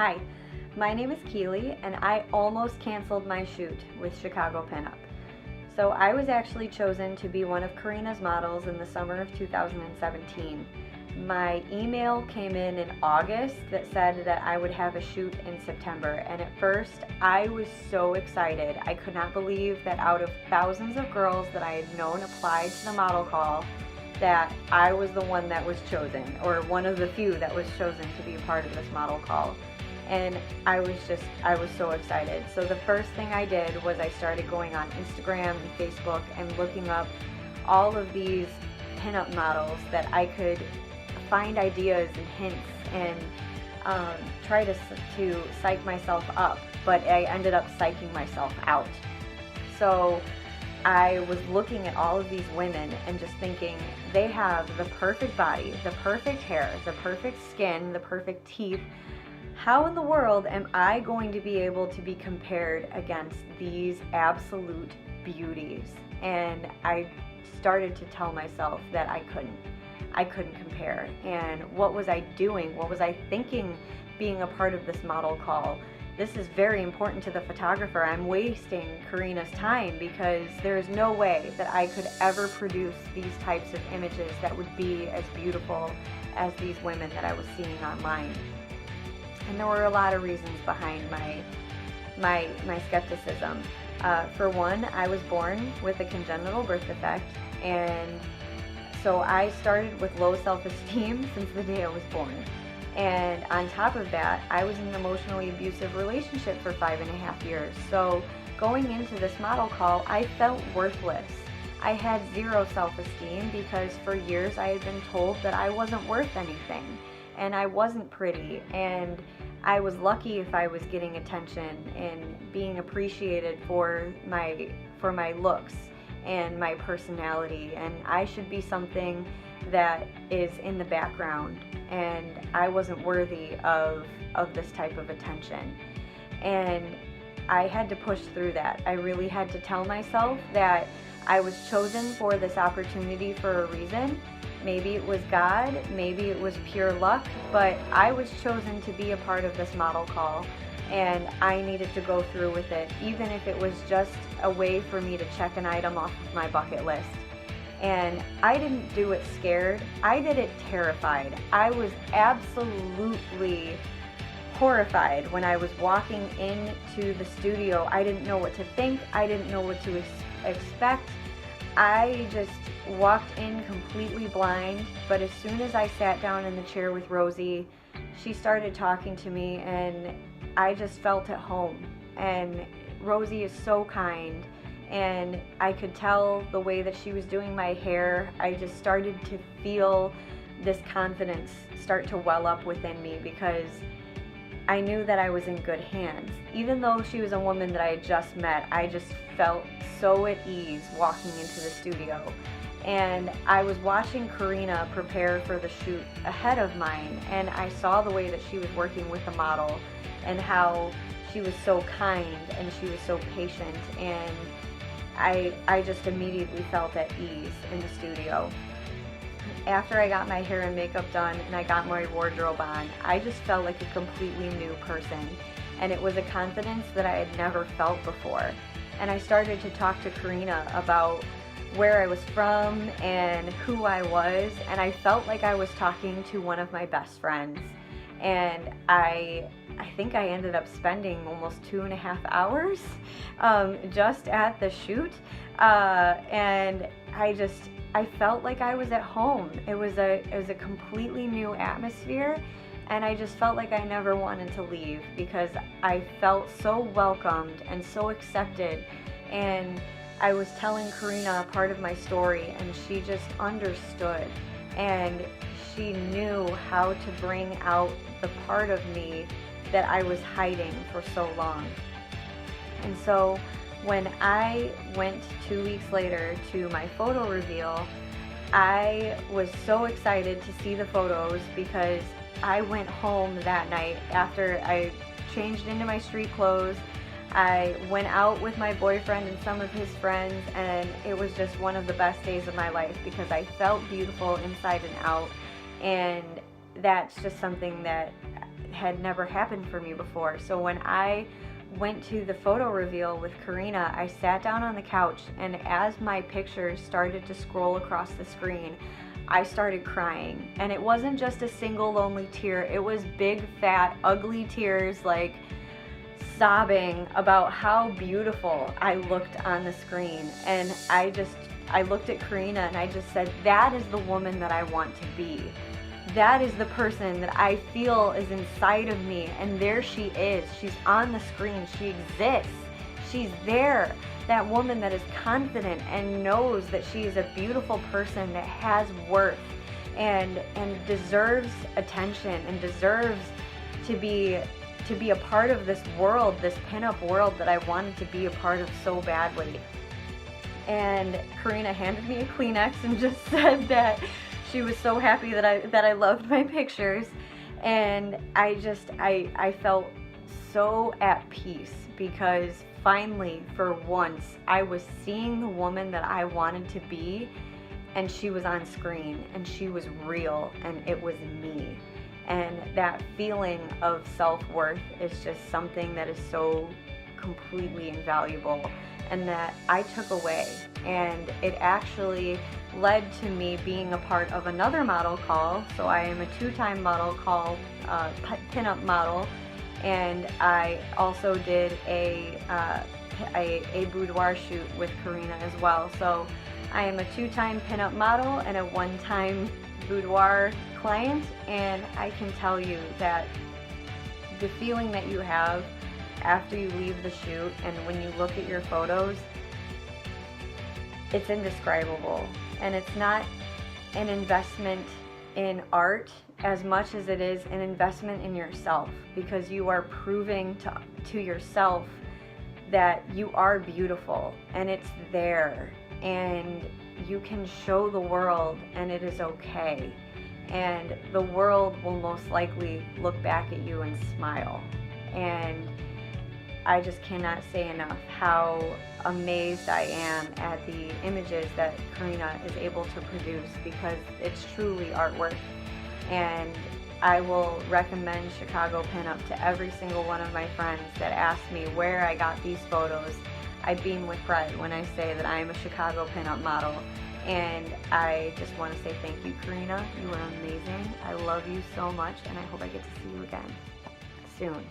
Hi, my name is Keely, and I almost canceled my shoot with Chicago Pinup. So I was actually chosen to be one of Karina's models in the summer of 2017. My email came in August that said that I would have a shoot in September, and at first I was so excited. I could not believe that out of thousands of girls that I had known applied to the model call, that I was the one that was chosen, or one of the few that was chosen to be a part of this model call. And I was so excited. So the first thing I did was I started going on Instagram and Facebook and looking up all of these pinup models that I could find ideas and hints and try to psych myself up, but I ended up psyching myself out. So I was looking at all of these women and just thinking, they have the perfect body, the perfect hair, the perfect skin, the perfect teeth. How in the world am I going to be able to be compared against these absolute beauties? And I started to tell myself that I couldn't compare. And what was I doing? What was I thinking being a part of this model call? This is very important to the photographer. I'm wasting Karina's time because there is no way that I could ever produce these types of images that would be as beautiful as these women that I was seeing online. And there were a lot of reasons behind my skepticism. For one, I was born with a congenital birth defect, and so I started with low self-esteem since the day I was born. And on top of that, I was in an emotionally abusive relationship for 5.5 years. So going into this model call, I felt worthless. I had zero self-esteem because for years I had been told that I wasn't worth anything and I wasn't pretty, and I was lucky if I was getting attention and being appreciated for my looks and my personality, and I should be something that is in the background, and I wasn't worthy of this type of attention. And I had to push through that. I really had to tell myself that I was chosen for this opportunity for a reason. Maybe it was God, maybe it was pure luck, but I was chosen to be a part of this model call, and I needed to go through with it, even if it was just a way for me to check an item off of my bucket list. And I didn't do it scared, I did it terrified. I was absolutely horrified when I was walking into the studio. I didn't know what to think, I didn't know what to expect. I just walked in completely blind, but as soon as I sat down in the chair with Rosie, she started talking to me and I just felt at home. And Rosie is so kind, and I could tell the way that she was doing my hair, I just started to feel this confidence start to well up within me because I knew that I was in good hands. Even though she was a woman that I had just met, I just felt so at ease walking into the studio. And I was watching Karina prepare for the shoot ahead of mine, and I saw the way that she was working with the model and how she was so kind and she was so patient, and I just immediately felt at ease in the studio. After I got my hair and makeup done and I got my wardrobe on, I just felt like a completely new person, and it was a confidence that I had never felt before. And I started to talk to Karina about where I was from and who I was, and I felt like I was talking to one of my best friends. And I think I ended up spending almost 2.5 hours just at the shoot, and I felt like I was at home. It was a completely new atmosphere, and I just felt like I never wanted to leave because I felt so welcomed and so accepted. And I was telling Karina a part of my story, and she just understood, and she knew how to bring out the part of me that I was hiding for so long. And so when I went 2 weeks later to my photo reveal, I was so excited to see the photos because I went home that night after I changed into my street clothes. I went out with my boyfriend and some of his friends, and it was just one of the best days of my life because I felt beautiful inside and out. And that's just something that had never happened for me before. So when I went to the photo reveal with Karina, I sat down on the couch, and as my pictures started to scroll across the screen, I started crying. And it wasn't just a single lonely tear, it was big, fat, ugly tears, like sobbing about how beautiful I looked on the screen. And I looked at Karina and I just said, that is the woman that I want to be. That is the person that I feel is inside of me, and there she is. She's on the screen. She exists. She's there. That woman that is confident and knows that she is a beautiful person that has worth and deserves attention and deserves to be a part of this world, this pinup world that I wanted to be a part of so badly. And Karina handed me a Kleenex and just said that she was so happy that I loved my pictures. And I felt so at peace, because finally, for once, I was seeing the woman that I wanted to be, and she was on screen, and she was real, and it was me. And that feeling of self-worth is just something that is so completely invaluable, and that I took away. And it actually led to me being a part of another model call. So I am a 2-time model call, pinup model, and I also did a boudoir shoot with Karina as well. So I am a 2-time pinup model and a 1-time boudoir client, and I can tell you that the feeling that you have after you leave the shoot and when you look at your photos, it's indescribable. And it's not an investment in art as much as it is an investment in yourself, because you are proving to yourself that you are beautiful, and it's there, and you can show the world, and it is okay. And the world will most likely look back at you and smile. And I just cannot say enough how amazed I am at the images that Karina is able to produce, because it's truly artwork. And I will recommend Chicago Pinup to every single one of my friends that ask me where I got these photos. I beam with pride when I say that I am a Chicago Pinup model. And I just want to say thank you, Karina. You are amazing. I love you so much, and I hope I get to see you again soon.